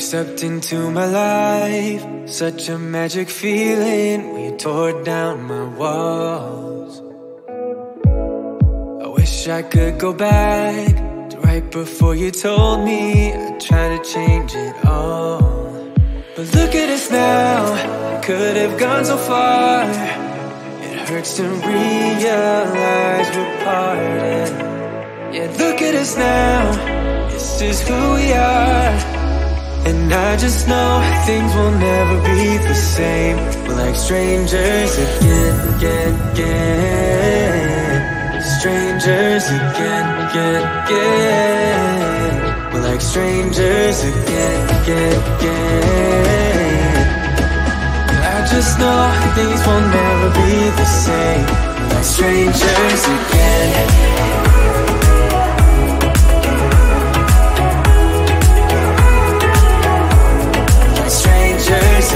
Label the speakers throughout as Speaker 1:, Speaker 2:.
Speaker 1: stepped into my life, such a magic feeling when you tore down my walls. I wish I could go back to right before you told me I'd try to change it all. But look at us now, I could have gone so far. It hurts to realize we're parted. Yeah, look at us now, this is who we are. And I just know things will never be the same. We're like strangers again. Strangers again. We're like strangers again. I just know things will never be the same. We're like strangers again.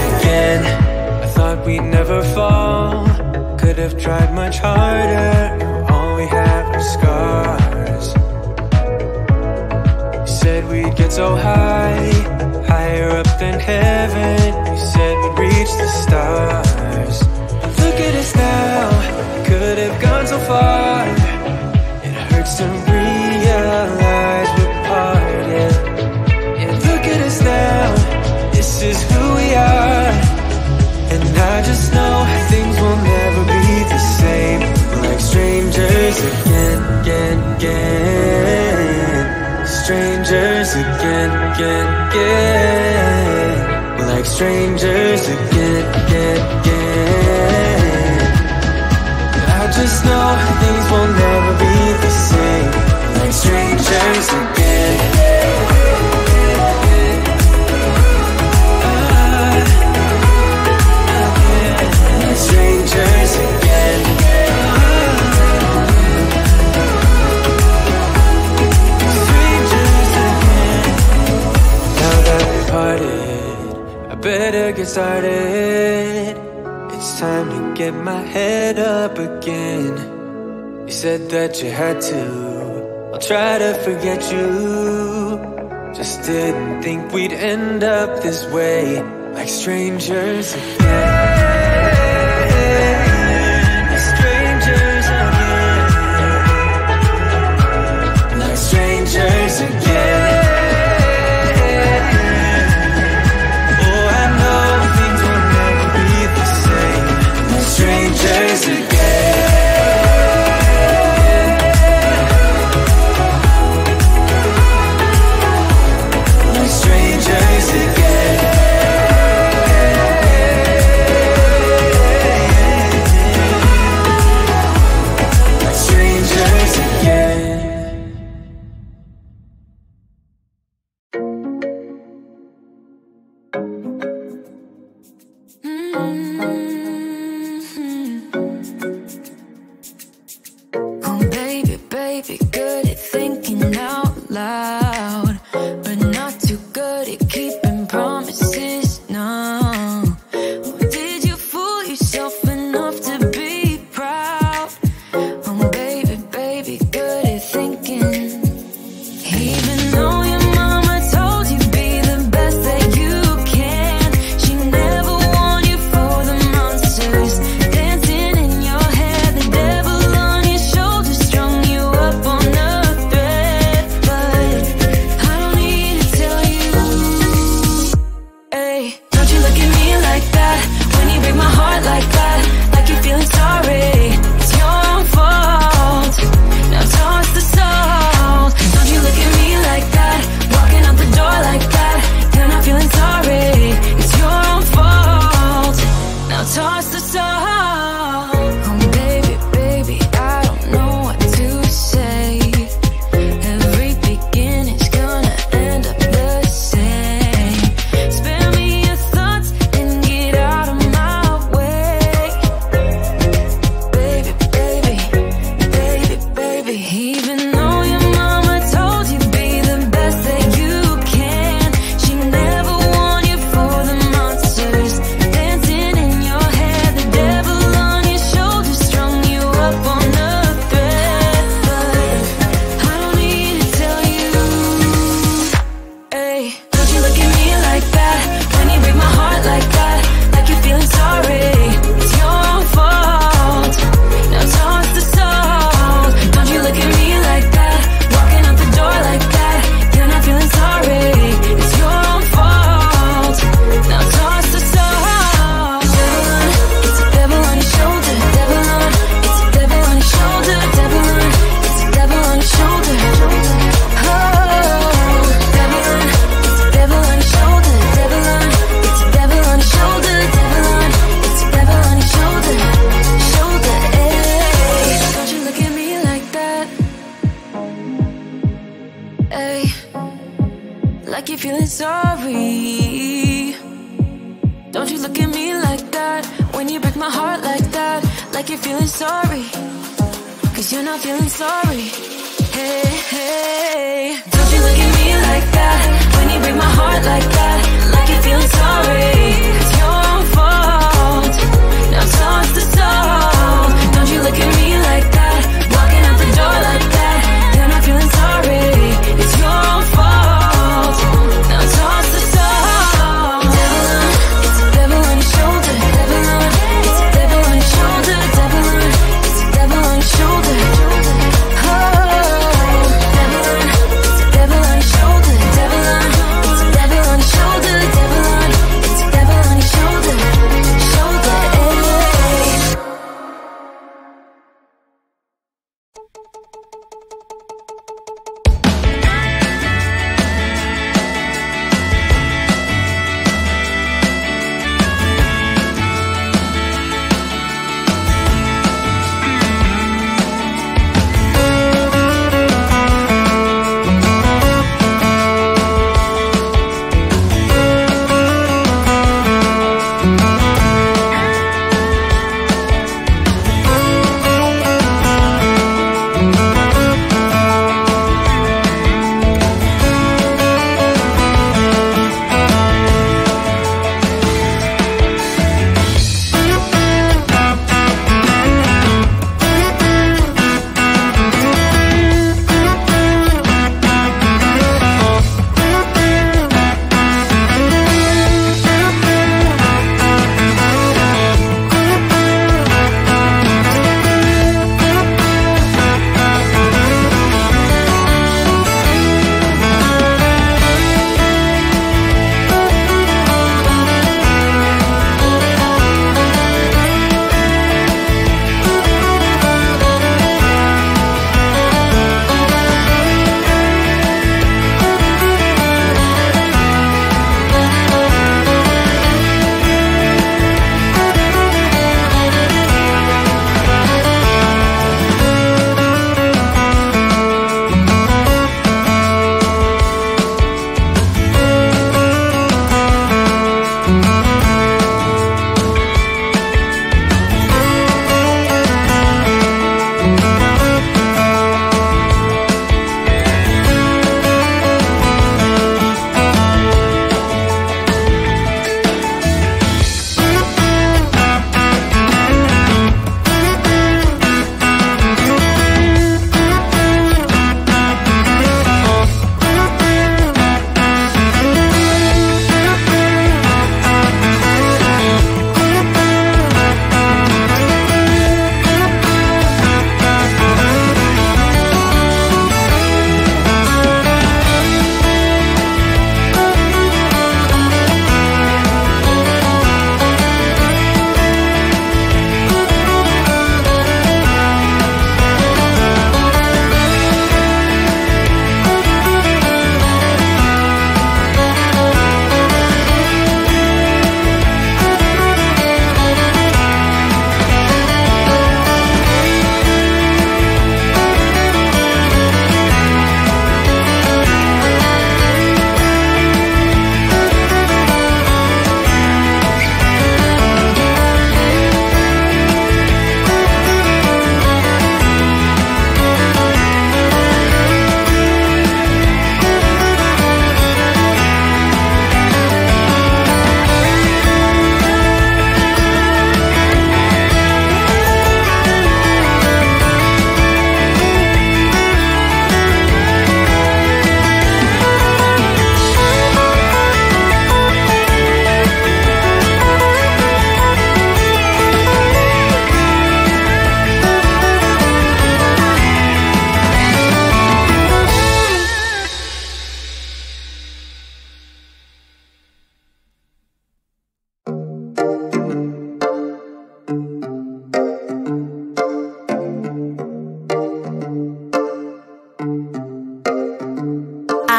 Speaker 1: Again. I thought we'd never fall, could have tried much harder. Now all we have are scars. You said we'd get so high, higher up than heaven. You said we'd reach the stars. But look at us now, could have gone so far. It hurts to realize we're parted. Yeah, look at us now, this is who we are. And I just know things will never be the same. We're like strangers again. Strangers again. We're like strangers again. I just know things will never be the same. We're like strangers again. Strangers again. Strangers again. Now that we're parted, I better get started. It's time to get my head up again. You said that you had to, I'll try to forget you. Just didn't think we'd end up this way, like strangers again. Strangers again. Oh, I know things will never be the same. Strangers again. Strangers again. Ay, like you're feeling sorry. Don't you look at me like that when you break my heart like that. Like you're feeling sorry, 'cause you're not feeling sorry. Hey, hey, don't you look at me like that when you break my heart like that. Like you're feeling sorry, it's your fault. Now toss the soul. Don't you look at me like that, walking out the door like that. You're not feeling sorry, it's your fault. Now toss the soul. Devil on, it's a devil on your shoulder. Devil on, it's a devil on your shoulder. Devil on, it's a devil on your shoulder.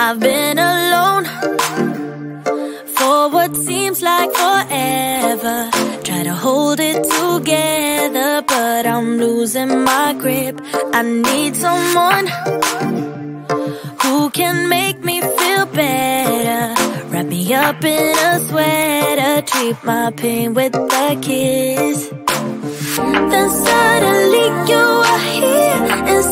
Speaker 2: I've been alone for what seems like forever. Try to hold it together, but I'm losing my grip. I need someone who Who can make me feel better? Wrap me up in a sweater, treat my pain with a kiss. Then suddenly you are here, and